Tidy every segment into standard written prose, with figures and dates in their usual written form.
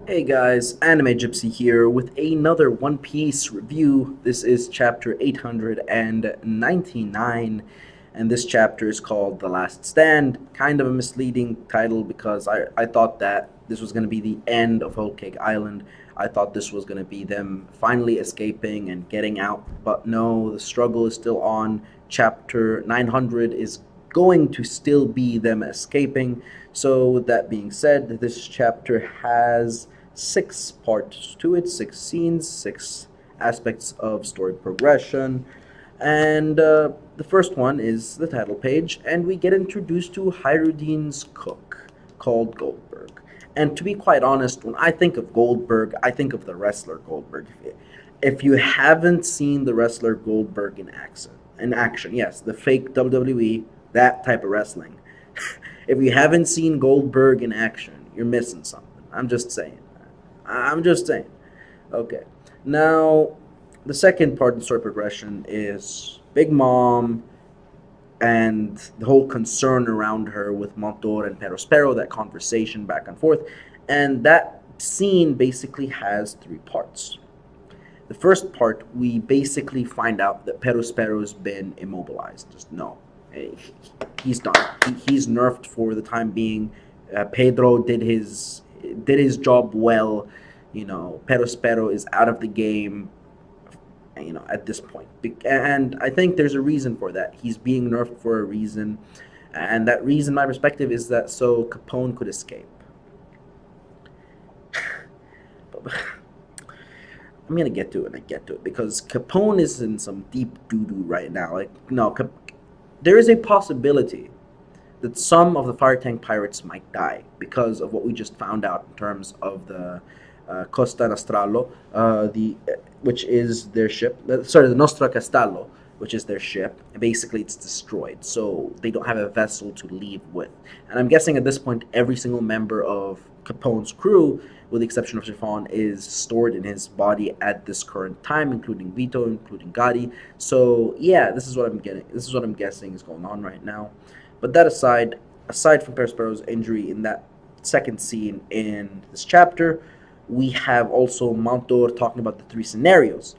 Hey guys, Anime Gypsy here with another One Piece review. This is chapter 899, and this chapter is called The Last Stand. Kind of a misleading title because I thought that this was going to be the end of Whole Cake Island. I thought this was going to be them finally escaping and getting out, but no, the struggle is still on. Chapter 900 is going to still be them escaping. So, with that being said, this chapter has 6 parts to it, 6 scenes, 6 aspects of story progression. And the first one is the title page, and we get introduced to Hyruddin's cook called Goldberg. And to be quite honest, when I think of Goldberg, I think of the wrestler Goldberg. If you haven't seen the wrestler Goldberg in action, yes, the fake WWE, that type of wrestling. If you haven't seen Goldberg in action, you're missing something. I'm just saying. Okay. Now, the second part in story progression is Big Mom and the whole concern around her with Montour and Perospero, that conversation back and forth. And that scene basically has 3 parts. The first part, we basically find out that Perospero's been immobilized. Just no. He's done. He's nerfed for the time being. Pedro did his job well. Perospero is out of the game. At this point, and I think there's a reason for that. He's being nerfed for a reason, and that reason, my perspective, is that so Capone could escape. I'm gonna get to it because Capone is in some deep doo doo right now. There is a possibility that some of the Fire Tank pirates might die because of what we just found out in terms of the Costa Nostralo, which is their ship. The Nostra Castallo, which is their ship. And basically, it's destroyed, so they don't have a vessel to leave with. And I'm guessing at this point, every single member of Capone's crew, with the exception of Chiffon, is stored in his body at this current time, including Vito, including Gotti. So yeah, this is what I'm getting. This is what I'm guessing is going on right now. But that aside from Perospero's injury in that second scene in this chapter, we have also Montour talking about the 3 scenarios,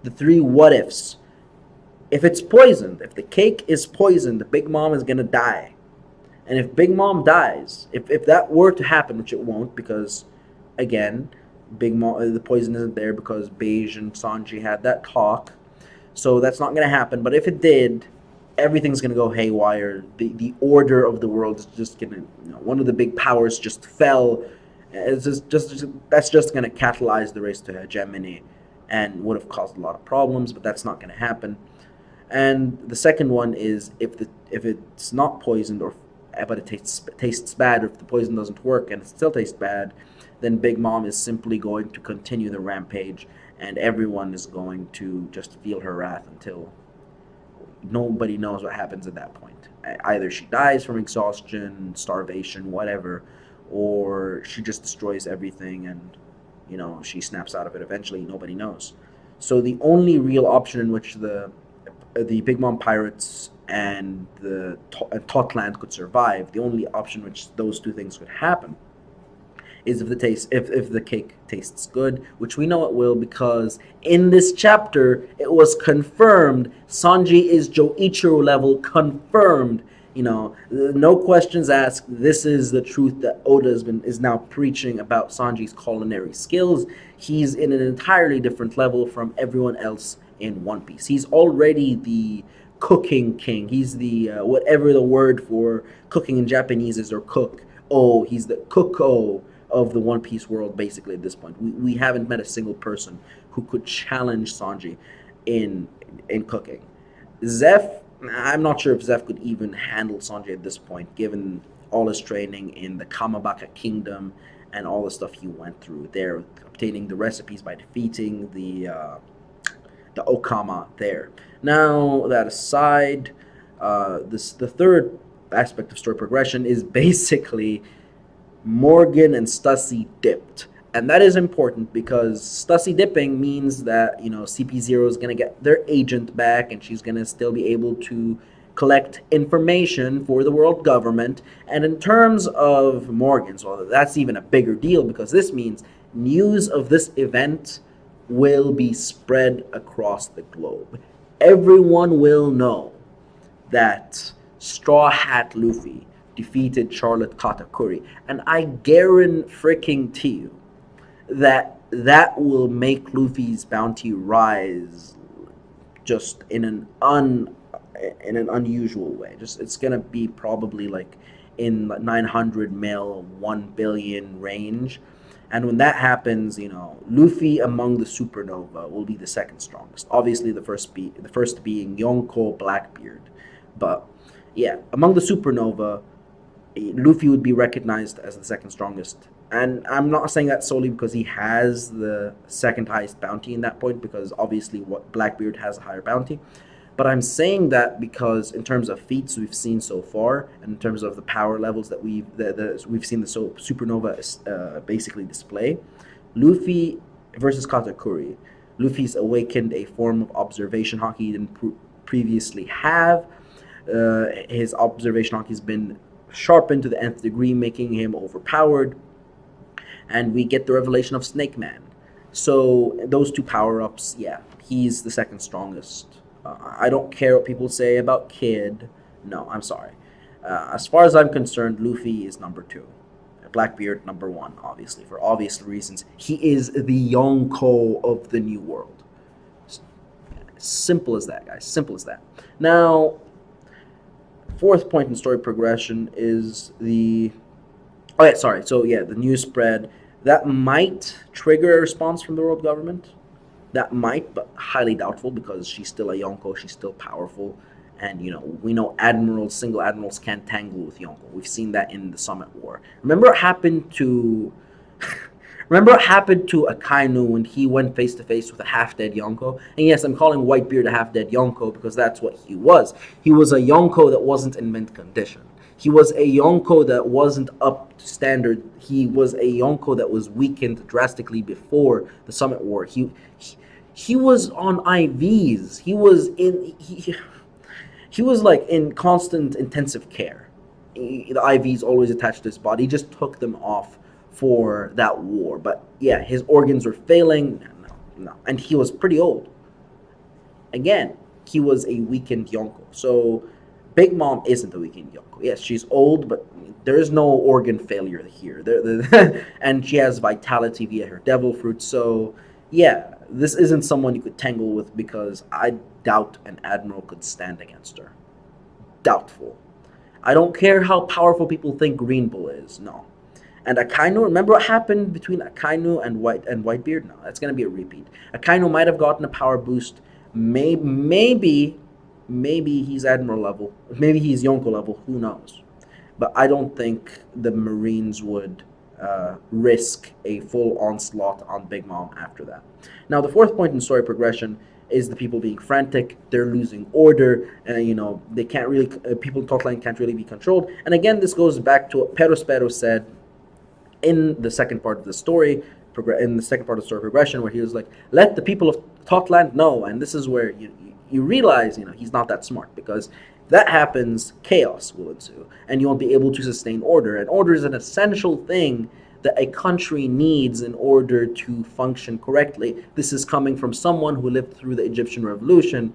the 3 what ifs. If it's poisoned, if the cake is poisoned, the Big Mom is gonna die. And if Big Mom dies, if that were to happen, which it won't, because again, Big Mom, the poison isn't there because Beige and Sanji had that talk, so that's not gonna happen. But if it did, everything's gonna go haywire. The order of the world is just gonna, one of the big powers just fell. It's that's just gonna catalyze the race to hegemony, and would have caused a lot of problems. But that's not gonna happen. And the second one is if it's not poisoned, but it tastes bad, or if the poison doesn't work and it still tastes bad, then Big Mom is simply going to continue the rampage, and everyone is going to just feel her wrath until nobody knows what happens at that point. Either she dies from exhaustion, starvation, whatever, or she just destroys everything and she snaps out of it eventually. Nobody knows. So the only real option in which the Big Mom pirates and the Totland could survive, the only option in which those 2 things could happen, is if the cake tastes good, which we know it will, because in this chapter it was confirmed Sanji is Joichiro level, confirmed. No questions asked. This is the truth that Oda is now preaching about Sanji's culinary skills. He's in an entirely different level from everyone else in One Piece. He's already the cooking king. He's the whatever the word for cooking in Japanese is, or cook. Oh, he's the cook-o of the One Piece world, basically, at this point. We haven't met a single person who could challenge Sanji in cooking. Zeph, I'm not sure if Zeph could even handle Sanji at this point, given all his training in the Kamabaka Kingdom and all the stuff he went through there, obtaining the recipes by defeating the Okama there. Now, that aside, the third aspect of story progression is basically Morgan and Stussy dipped. And that is important because Stussy dipping means that, CP0 is going to get their agent back, and she's going to still be able to collect information for the world government. And in terms of Morgan's, well, that's even a bigger deal because this means news of this event will be spread across the globe. Everyone will know that Straw Hat Luffy defeated Charlotte Katakuri, and I guarantee you that that will make Luffy's bounty rise just in an unusual way. Just it's gonna be probably like in 900 mil, 1 billion range. And when that happens, Luffy among the supernova will be the second strongest. Obviously, the first being Yonko Blackbeard, but yeah, among the supernova, Luffy would be recognized as the second strongest. And I'm not saying that solely because he has the second highest bounty in that point, because obviously what Blackbeard has a higher bounty. But I'm saying that because in terms of feats we've seen so far, and in terms of the power levels that we've seen the supernova basically display, Luffy versus Katakuri, Luffy's awakened a form of observation haki he didn't previously have. His observation haki has been sharpened to the nth degree, making him overpowered. And we get the revelation of Snake Man. So those two power-ups, yeah, he's the second strongest. I don't care what people say about Kid. No, I'm sorry. As far as I'm concerned, Luffy is number 2. Blackbeard, number 1, obviously, for obvious reasons. He is the Yonko of the New World. Simple as that, guys. Simple as that. Now, fourth point in story progression is the... Oh, yeah, sorry. So, yeah, the news spread. That might trigger a response from the world government. That might, but highly doubtful, because she's still a Yonko, she's still powerful, and we know single admirals can't tangle with Yonko. We've seen that in the Summit War. Remember what happened to Akainu when he went face to face with a half-dead Yonko? And yes, I'm calling Whitebeard a half-dead Yonko because that's what he was. He was a Yonko that wasn't in mint condition. He was a Yonko that wasn't up to standard. He was a Yonko that was weakened drastically before the Summit War. He was on IVs. He was like in constant intensive care. The IVs always attached to his body. He just took them off for that war. But yeah, his organs were failing. No. And he was pretty old. Again, he was a weakened Yonko. So Big Mom isn't a weakened Yonko. Yes, she's old, but there is no organ failure here. And she has vitality via her devil fruit. So yeah, this isn't someone you could tangle with, because I doubt an admiral could stand against her. Doubtful. I don't care how powerful people think Green Bull is. No. And Akainu, remember what happened between Akainu and Whitebeard? No, that's going to be a repeat. Akainu might have gotten a power boost. Maybe he's admiral level. Maybe he's Yonko level. Who knows? But I don't think the Marines would risk a full onslaught on Big Mom after that. Now, the fourth point in story progression is the people being frantic. They're losing order. They can't really. People in Totland can't really be controlled. And again, this goes back to what Perospero said in the second part of the story. In the second part of the story progression, where he was like, "Let the people of Totland know." And this is where you realize, he's not that smart, because if that happens, chaos will ensue, and you won't be able to sustain order. And order is an essential thing that a country needs in order to function correctly. This is coming from someone who lived through the Egyptian Revolution.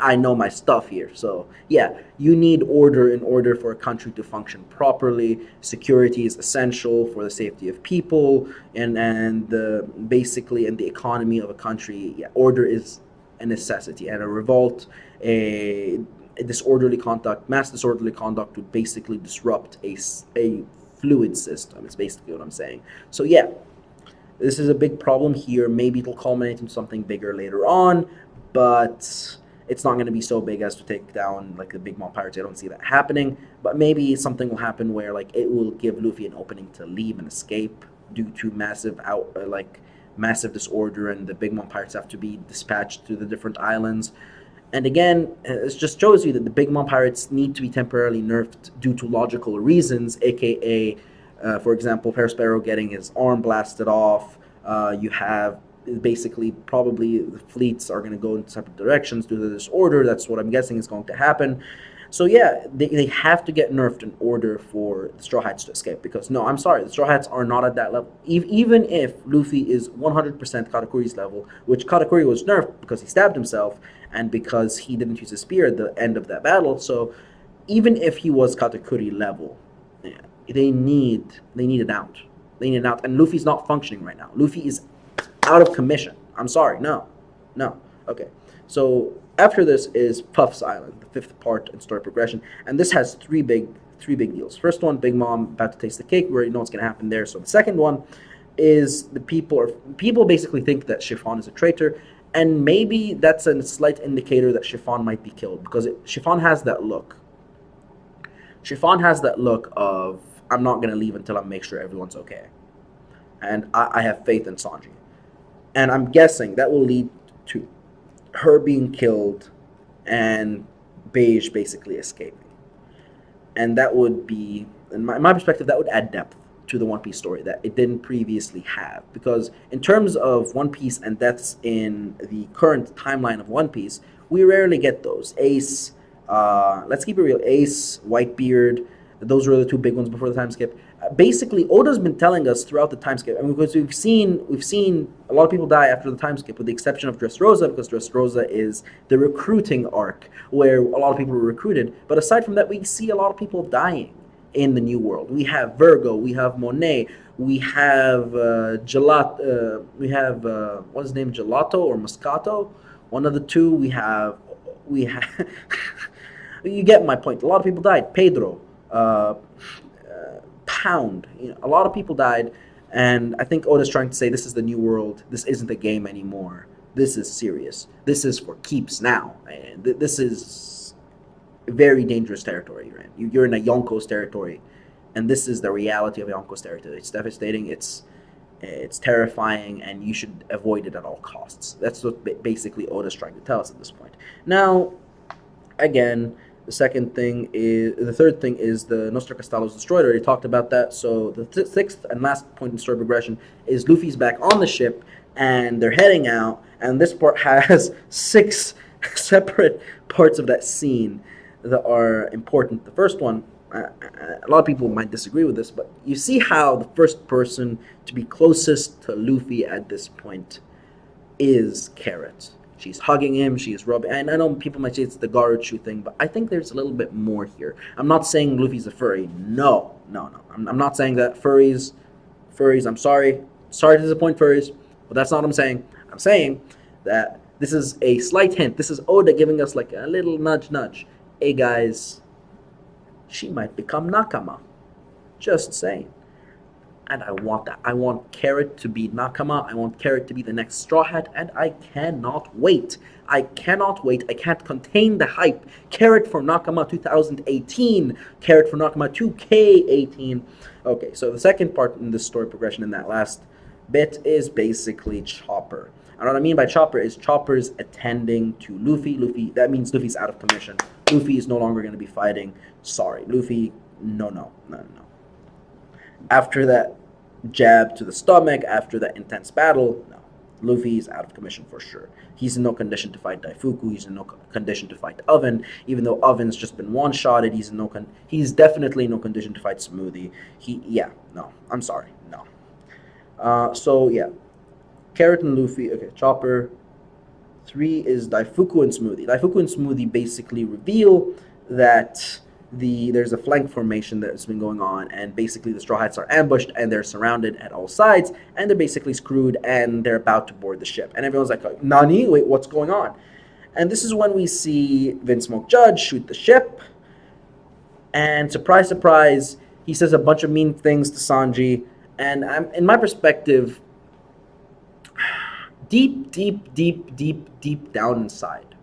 I know my stuff here. So yeah, you need order in order for a country to function properly. Security is essential for the safety of people, and basically in the economy of a country. Yeah, order is a necessity, and a revolt, a disorderly conduct, mass disorderly conduct, would basically disrupt a fluid system. It's basically what I'm saying. So yeah, this is a big problem here. Maybe it'll culminate into something bigger later on, but it's not going to be so big as to take down like the Big Mom Pirates. I don't see that happening, but maybe something will happen where like it will give Luffy an opening to leave and escape due to massive disorder, and the Big Mom Pirates have to be dispatched to the different islands. And again, it just shows you that the Big Mom Pirates need to be temporarily nerfed due to logical reasons, aka, for example, Perospero getting his arm blasted off. You have basically probably the fleets are going to go in separate directions due to the disorder. That's what I'm guessing is going to happen. So yeah, they have to get nerfed in order for the Straw Hats to escape. Because no, I'm sorry, the Straw Hats are not at that level. Even if Luffy is 100% Katakuri's level, which Katakuri was nerfed because he stabbed himself and because he didn't use his spear at the end of that battle. So even if he was Katakuri level, yeah, they need an out. They need an out, and Luffy's not functioning right now. Luffy is out of commission. I'm sorry, no. Okay, so after this is Puff's Island, the fifth part in story progression, and this has three big deals. First one, Big Mom about to taste the cake. We already know what's gonna happen there. So the second one is people basically think that Chiffon is a traitor, and maybe that's a slight indicator that Chiffon might be killed because Chiffon has that look. Chiffon has that look of I'm not gonna leave until I make sure everyone's okay, and I have faith in Sanji, and I'm guessing that will lead to her being killed and Beige basically escaping. And that would be, in my perspective, that would add depth to the One Piece story that it didn't previously have. Because in terms of One Piece and deaths in the current timeline of One Piece, we rarely get those. Ace, let's keep it real, Ace, Whitebeard, those were the two big ones before the time skip. Basically, Oda's been telling us throughout the time skip, because we've seen a lot of people die after the time skip, with the exception of Dressrosa, because Dressrosa is the recruiting arc where a lot of people were recruited. But aside from that, we see a lot of people dying in the New World. We have Virgo, we have Monet, we have Gelato, we have what's his name, Gelato or Moscato, one of the two. We have you get my point. A lot of people died. Pedro. Pound. A lot of people died, and I think Oda's trying to say this is the new world. This isn't a game anymore. This is serious. This is for keeps now. And this is very dangerous territory. Right? You're in a Yonko's territory, and this is the reality of Yonko's territory. It's devastating. It's terrifying, and you should avoid it at all costs. That's what basically Oda's trying to tell us at this point. Now, again, the third thing is the Nostra Castello's destroyed. I already talked about that. So the sixth and last point in story progression is Luffy's back on the ship, and they're heading out. And this part has 6 separate parts of that scene that are important. The first one, a lot of people might disagree with this, but you see how the first person to be closest to Luffy at this point is Carrot. She's hugging him, she's rubbing, and I know people might say it's the Garuchu thing, but I think there's a little bit more here. I'm not saying Luffy's a furry. No. I'm not saying that furries, I'm sorry to disappoint furries, but that's not what I'm saying. I'm saying that this is a slight hint. This is Oda giving us like a little nudge. Hey guys, she might become Nakama. Just saying. And I want that. I want Carrot to be Nakama. I want Carrot to be the next Straw Hat, and I cannot wait. I can't contain the hype. Carrot for Nakama 2018. Carrot for Nakama 2K18. Okay, so the second part in this story progression in that last bit is basically Chopper. And what I mean by Chopper is Chopper's attending to Luffy. That means Luffy's out of commission. Luffy is no longer going to be fighting. Sorry, Luffy, no. After that jab to the stomach, after that intense battle, no. Luffy's out of commission for sure. He's in no condition to fight Daifuku. He's in no condition to fight Oven. Even though Oven's just been one-shotted, he's definitely in no condition to fight Smoothie. I'm sorry, no. So yeah, Carrot and Luffy. Okay, Chopper. 3 is Daifuku and Smoothie. Daifuku and Smoothie basically reveal that there's a flank formation that's been going on, and basically the Straw Hats are ambushed and they're surrounded at all sides, and they're basically screwed, and they're about to board the ship. And everyone's like, Nani? Wait, what's going on? And this is when we see Vince Smoke Judge shoot the ship, and surprise, surprise, he says a bunch of mean things to Sanji, and in my perspective, deep down inside,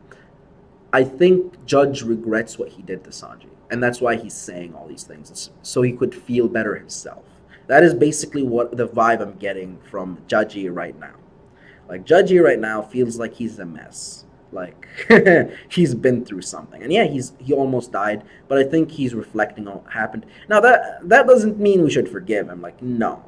I think Judge regrets what he did to Sanji. And that's why he's saying all these things, so he could feel better himself. That is basically what the vibe I'm getting from Judgy right now. Like, Judgy right now feels like he's a mess. Like, he's been through something. And yeah, he almost died, but I think he's reflecting on what happened. Now, that doesn't mean we should forgive him. Like, no.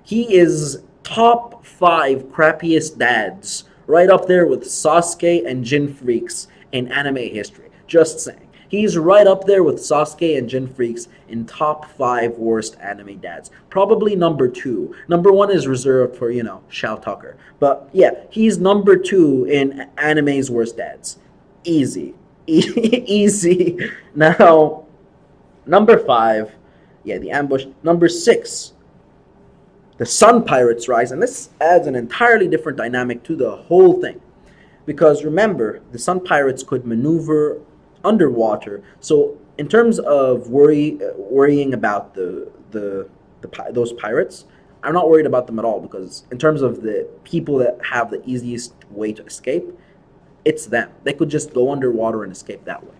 He is top 5 crappiest dads, right up there with Sasuke and Jin Freaks in anime history. Just saying. He's right up there with Sasuke and Jin Freaks in top 5 worst anime dads. Probably number 2. Number 1 is reserved for, Shao Tucker. But yeah, he's number 2 in anime's worst dads. Easy. Easy. Now, number 5, yeah, the ambush. Number 6, the Sun Pirates rise. And this adds an entirely different dynamic to the whole thing. Because remember, the Sun Pirates could maneuver underwater. So in terms of worrying about those pirates, I'm not worried about them at all, because in terms of the people that have the easiest way to escape, it's them. They could just go underwater and escape that way.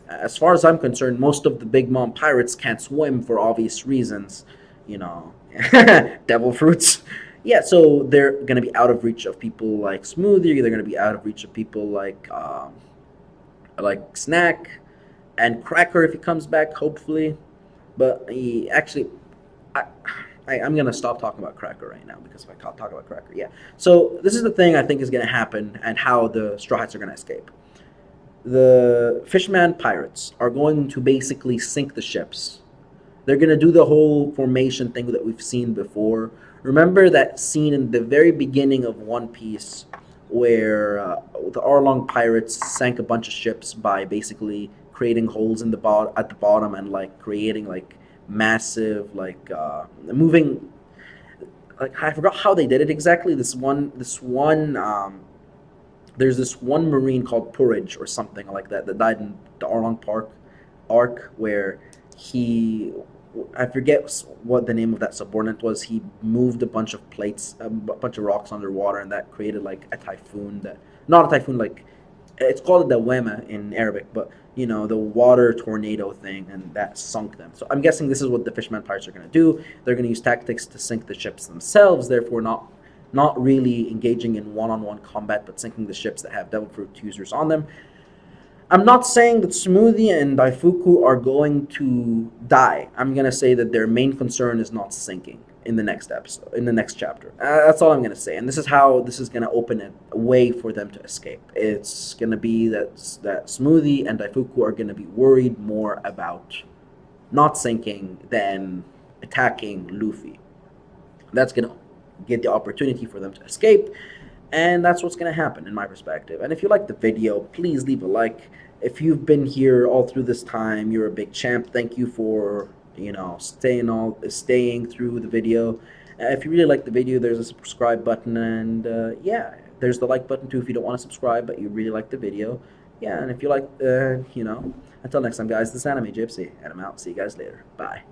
As far as I'm concerned, most of the Big Mom pirates can't swim for obvious reasons, devil fruits. Yeah, so they're gonna be out of reach of people like Smoothie. They're gonna be out of reach of people like Snack and Cracker if he comes back, hopefully. But I'm gonna stop talking about Cracker right now, because if I can't talk about Cracker, yeah. So this is the thing I think is gonna happen, and how the Straw Hats are gonna escape. The Fishman pirates are going to basically sink the ships. They're gonna do the whole formation thing that we've seen before. Remember that scene in the very beginning of One Piece where the Arlong pirates sank a bunch of ships by basically creating holes in at the bottom, and creating massive moving, I forgot how they did it exactly. There's this one marine called Porridge or something like that died in the Arlong arc, where I forget what the name of that subordinate was. He moved a bunch of rocks underwater, and that created a typhoon. Not a typhoon, it's called a dawema in Arabic, but the water tornado thing, and that sunk them. So I'm guessing this is what the Fishman pirates are going to do. They're going to use tactics to sink the ships themselves, therefore not really engaging in one-on-one combat, but sinking the ships that have devil fruit users on them. I'm not saying that Smoothie and Daifuku are going to die. I'm going to say that their main concern is not sinking in the next chapter. That's all I'm going to say. And this is how this is going to open a way for them to escape. It's going to be that Smoothie and Daifuku are going to be worried more about not sinking than attacking Luffy. That's going to get the opportunity for them to escape. And that's what's going to happen in my perspective. And if you like the video, please leave a like. If you've been here all through this time, you're a big champ. Thank you for, staying through the video. If you really like the video, there's a subscribe button. And yeah, there's the like button too if you don't want to subscribe, but you really like the video. Yeah, and if you like, until next time, guys, this is Anime Gypsy, and I'm out. See you guys later. Bye.